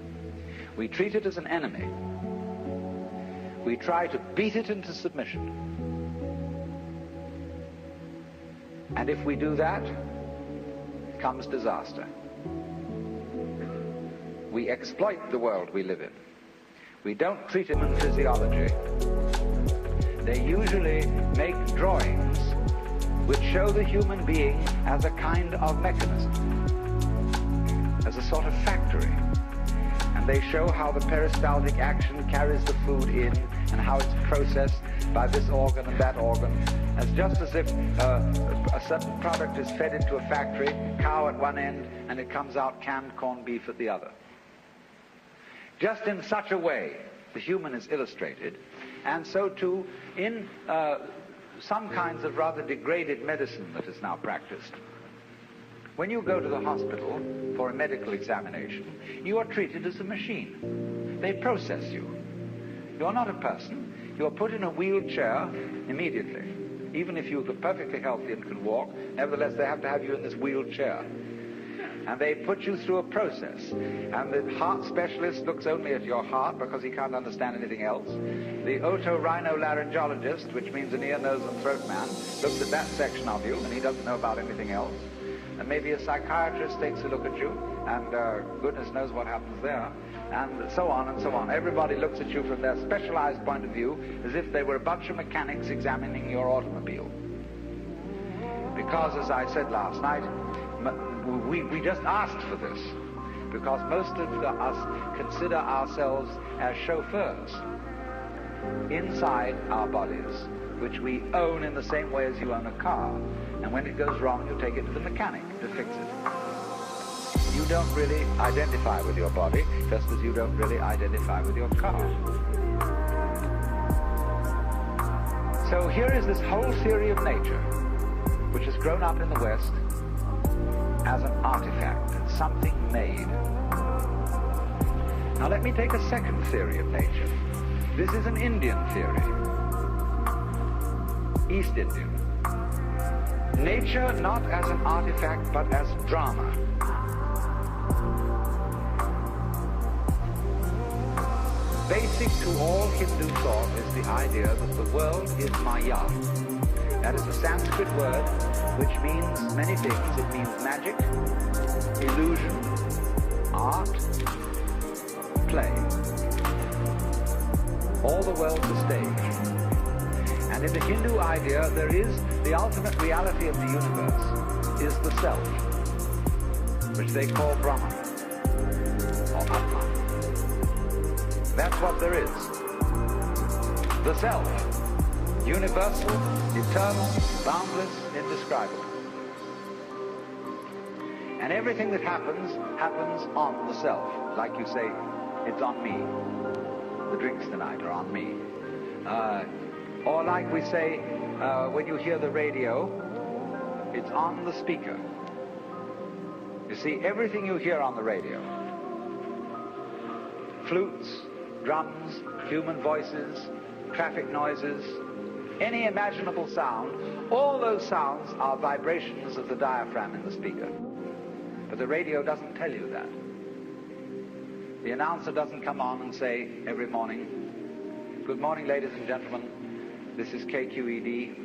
We treat it as an enemy. We try to beat it into submission. And if we do that, comes disaster. We exploit the world we live in. We don't treat it in physiology. They usually make drawings which show the human being as a kind of mechanism, as a sort of factory. And they show how the peristaltic action carries the food in and how it's processed by this organ and that organ, as just as if a certain product is fed into a factory, cow at one end, and it comes out canned corned beef at the other. Just in such a way, the human is illustrated, and so too in some kinds of rather degraded medicine that is now practiced. When you go to the hospital for a medical examination, you are treated as a machine. They process you. You're not a person. You're put in a wheelchair immediately. Even if you're perfectly healthy and can walk, nevertheless they have to have you in this wheelchair. And they put you through a process. And the heart specialist looks only at your heart because he can't understand anything else. The otorhinolaryngologist, which means an ear, nose, and throat man, looks at that section of you, and he doesn't know about anything else. And maybe a psychiatrist takes a look at you, and goodness knows what happens there, and so on and so on. Everybody looks at you from their specialized point of view as if they were a bunch of mechanics examining your automobile. Because, as I said last night, we just asked for this. Because most of us consider ourselves as chauffeurs inside our bodies, which we own in the same way as you own a car. And when it goes wrong, you take it to the mechanic to fix it. You don't really identify with your body, just as you don't really identify with your car. So here is this whole theory of nature, which has grown up in the West as an artifact, something made. Now let me take a second theory of nature. This is an Indian theory, East Indian. Nature not as an artifact, but as drama. Basic to all Hindu thought is the idea that the world is Maya. That is a Sanskrit word which means many things. It means magic, illusion, art, play. All the world's a stage. And in the Hindu idea, there is the ultimate reality of the universe is the self, which they call Brahman, or Atman. That's what there is. The self, universal, eternal, boundless, indescribable. And everything that happens, happens on the self. Like you say, it's on me. The drinks tonight are on me. Or like we say, when you hear the radio, it's on the speaker. You see, everything you hear on the radio, flutes, drums, human voices, traffic noises, any imaginable sound, all those sounds are vibrations of the diaphragm in the speaker. But the radio doesn't tell you that. The announcer doesn't come on and say every morning, "Good morning, ladies and gentlemen. This is KQED.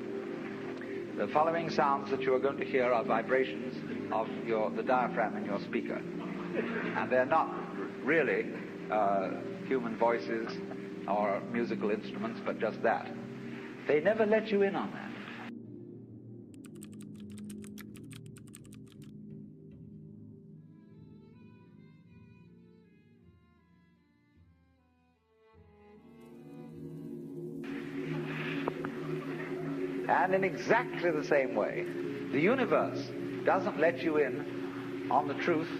The following sounds that you are going to hear are vibrations of the diaphragm in your speaker." And they're not really human voices or musical instruments, but just that. They never let you in on that. And in exactly the same way, the universe doesn't let you in on the truth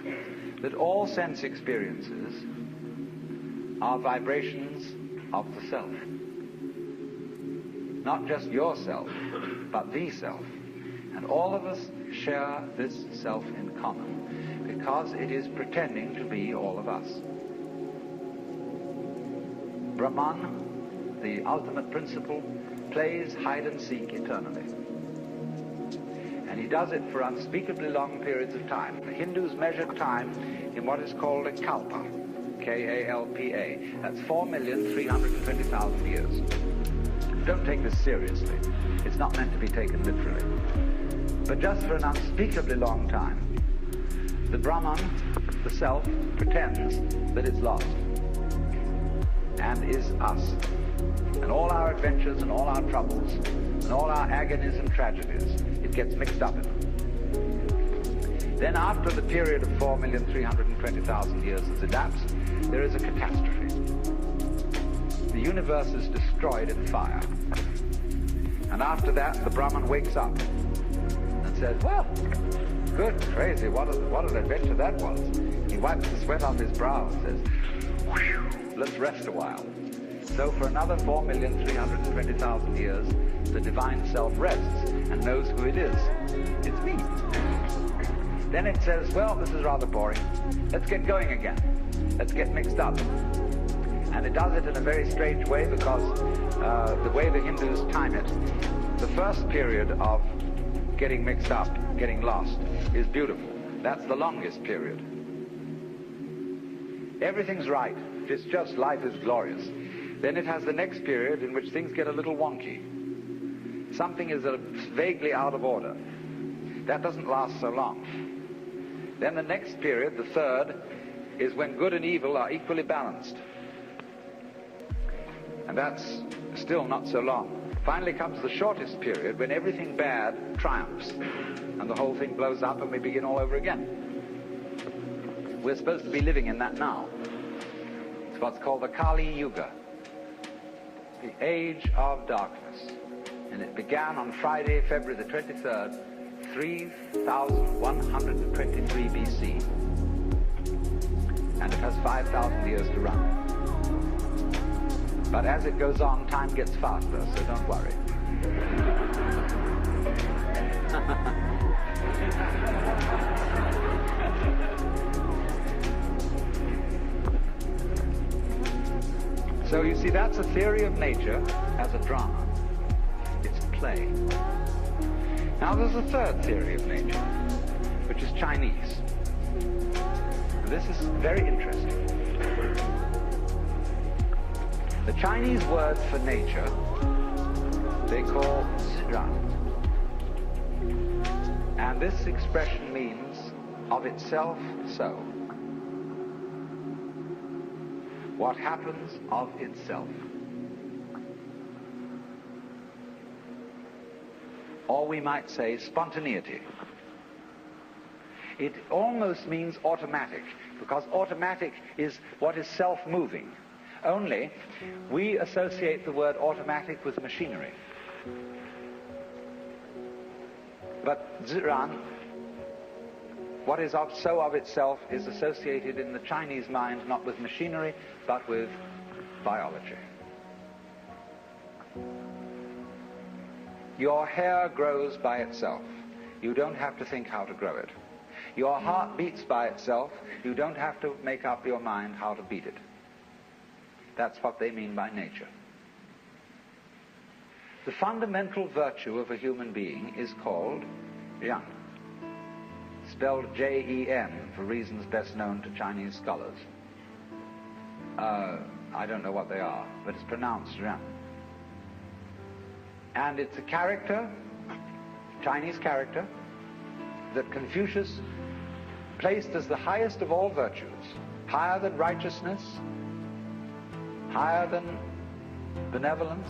that all sense experiences are vibrations of the self. Not just yourself, but the self. And all of us share this self in common because it is pretending to be all of us. Brahman, the ultimate principle, plays hide and seek eternally. And he does it for unspeakably long periods of time. The Hindus measure time in what is called a kalpa, K-A-L-P-A. That's 4,320,000 years. Don't take this seriously. It's not meant to be taken literally. But just for an unspeakably long time, the Brahman, the self, pretends that it's lost and is us. And all our adventures and all our troubles and all our agonies and tragedies, it gets mixed up in them. Then after the period of 4,320,000 years has elapsed, there is a catastrophe. The universe is destroyed in fire. And after that, the Brahman wakes up and says, "Well, good, crazy, what an adventure that was." He wipes the sweat off his brow and says, "Whew, let's rest a while." So for another 4,320,000 years, the divine self rests and knows who it is. It's me. Then it says, "Well, this is rather boring. Let's get going again. Let's get mixed up." And it does it in a very strange way because the way the Hindus time it, the first period of getting mixed up, getting lost, is beautiful. That's the longest period. Everything's right. It's just life is glorious. Then it has the next period in which things get a little wonky. Something is vaguely out of order. That doesn't last so long. Then the next period, the third, is when good and evil are equally balanced. And that's still not so long. Finally comes the shortest period when everything bad triumphs and the whole thing blows up and we begin all over again. We're supposed to be living in that now. It's what's called the Kali Yuga, the age of darkness. And it began on Friday, February the 23rd, 3123 BC. And it has 5,000 years to run. But as it goes on, time gets faster, so don't worry. So you see, that's a theory of nature as a drama. It's play. Now there's a third theory of nature, which is Chinese. This is very interesting. The Chinese word for nature, they call zhiran. And this expression means of itself so. What happens of itself. Or we might say spontaneity. It almost means automatic, because automatic is what is self-moving. Only, we associate the word automatic with machinery. But zhiran, what is so of itself, is associated in the Chinese mind not with machinery, but with biology. Your hair grows by itself. You don't have to think how to grow it. Your heart beats by itself. You don't have to make up your mind how to beat it. That's what they mean by nature. The fundamental virtue of a human being is called Yan, spelled J-E-N for reasons best known to Chinese scholars. I don't know what they are, but it's pronounced Yan. And it's a character, Chinese character, that Confucius placed as the highest of all virtues, higher than righteousness, higher than benevolence,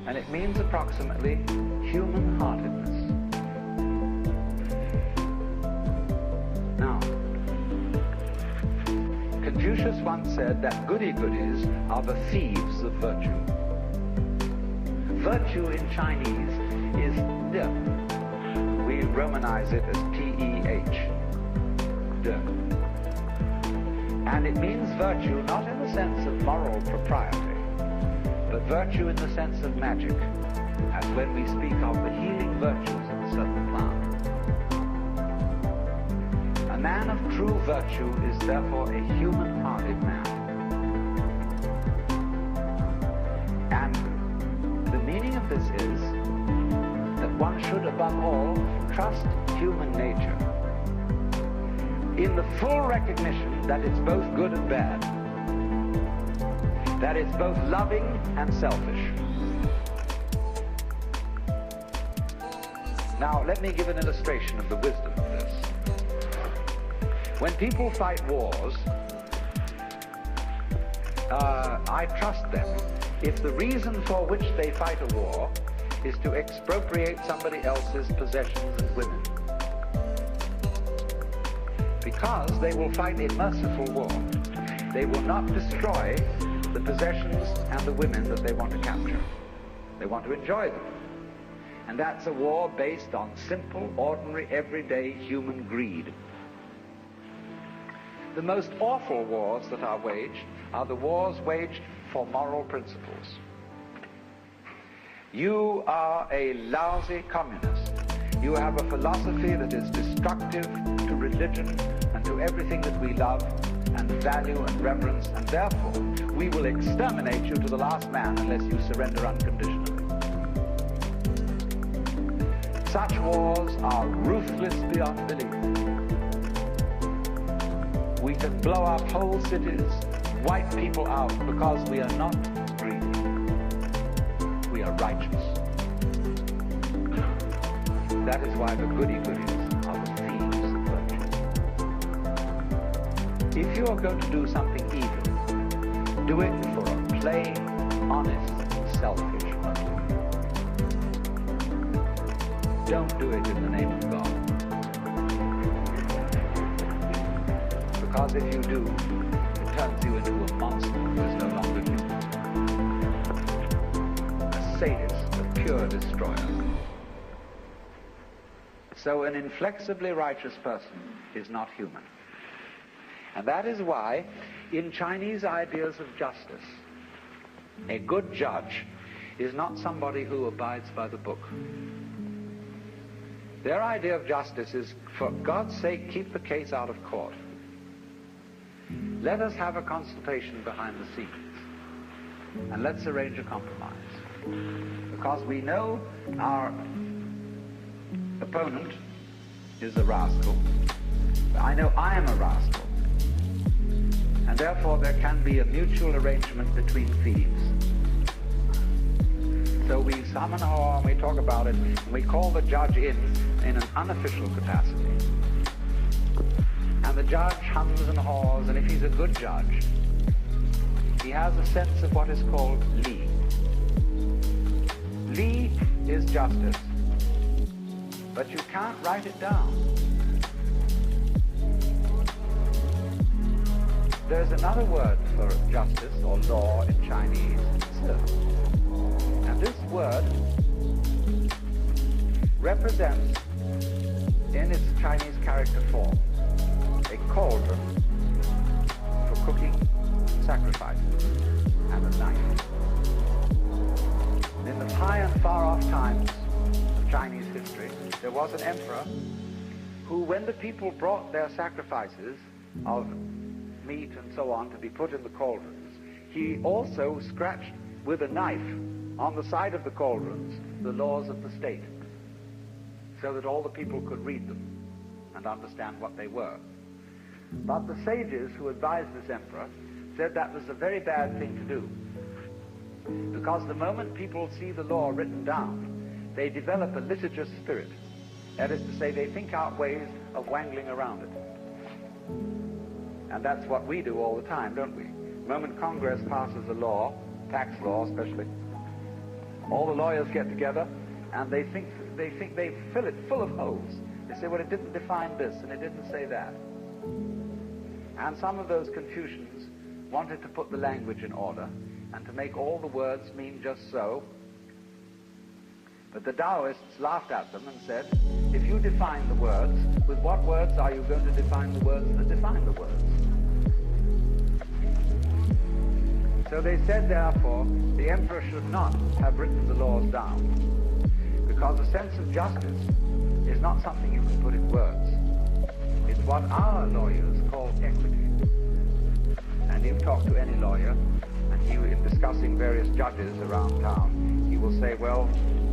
and it means approximately human-heartedness. Now, Confucius once said that goody-goodies are the thieves of virtue. Virtue in Chinese is de. We Romanize it as T-E-H, de. And it means virtue not in the sense of moral propriety, but virtue in the sense of magic, as when we speak of the healing virtues of a certain plant. A man of true virtue is therefore a human-hearted man. And the meaning of this is that one should above all trust human nature in the full recognition that it's both good and bad, that it's both loving and selfish. Now, let me give an illustration of the wisdom of this. When people fight wars, I trust them if the reason for which they fight a war is to expropriate somebody else's possessions and women. Because they will fight a merciful war. They will not destroy the possessions and the women that they want to capture. They want to enjoy them. And that's a war based on simple, ordinary, everyday human greed. The most awful wars that are waged are the wars waged for moral principles. You are a lousy communist. You have a philosophy that is destructive to religion and to everything that we love and value and reverence, and therefore we will exterminate you to the last man unless you surrender unconditionally. Such wars are ruthless beyond belief. We can blow up whole cities, wipe people out, because we are not greedy. We are righteous. That is why the goody-goodies are the thieves of virtue. If you are going to do something evil, do it for a plain, honest, selfish motive. don't do it in the name of God. Because if you do, it turns you into a monster who is no longer human. A sadist, a pure destroyer. So an inflexibly righteous person is not human. And that is why, in Chinese ideas of justice, a good judge is not somebody who abides by the book. Their idea of justice is, for God's sake, keep the case out of court. Let us have a consultation behind the scenes, and let's arrange a compromise. Because we know our opponent is a rascal. I know I am a rascal. And therefore there can be a mutual arrangement between thieves. So we summon her and we talk about it, and we call the judge in an unofficial capacity. And the judge hums and haws, and if he's a good judge, he has a sense of what is called li. Li is justice, but you can't write it down. There's another word for justice or law in Chinese, and this word represents, in its Chinese character form, a cauldron for cooking sacrifices and a knife. In the high and far-off times of Chinese history, there was an emperor who, when the people brought their sacrifices of meat and so on to be put in the cauldrons, he also scratched with a knife on the side of the cauldrons the laws of the state, so that all the people could read them and understand what they were. But the sages who advised this emperor said that was a very bad thing to do, because the moment people see the law written down, they develop a litigious spirit. That is to say, they think out ways of wangling around it. And that's what we do all the time, don't we? The moment Congress passes a law, tax law especially, all the lawyers get together and they fill it full of holes. They say, well, it didn't define this and it didn't say that. And some of those Confucians wanted to put the language in order and to make all the words mean just so. But the Taoists laughed at them and said, if you define the words, with what words are you going to define the words that define the words? So they said, therefore, the emperor should not have written the laws down, because a sense of justice is not something you can put in words. It's what our lawyers call equity. And you talk to any lawyer, and he, in discussing various judges around town, he will say, well,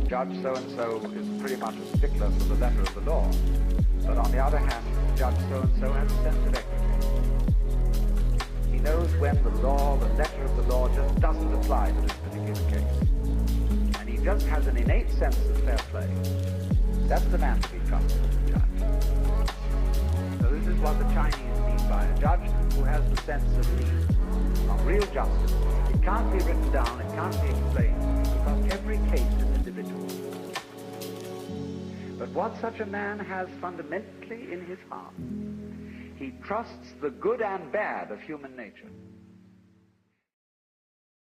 Judge so-and-so is pretty much a stickler for the letter of the law. But on the other hand, Judge so-and-so has a sense of equity. He knows when the law, the letter of the law, just doesn't apply to this particular case. And he just has an innate sense of fair play. That's the man to be trusted as a judge. So this is what the Chinese mean by a judge who has the sense of need, of real justice. It can't be written down, it can't be explained, because every case is individual. But what such a man has fundamentally in his heart, he trusts the good and bad of human nature.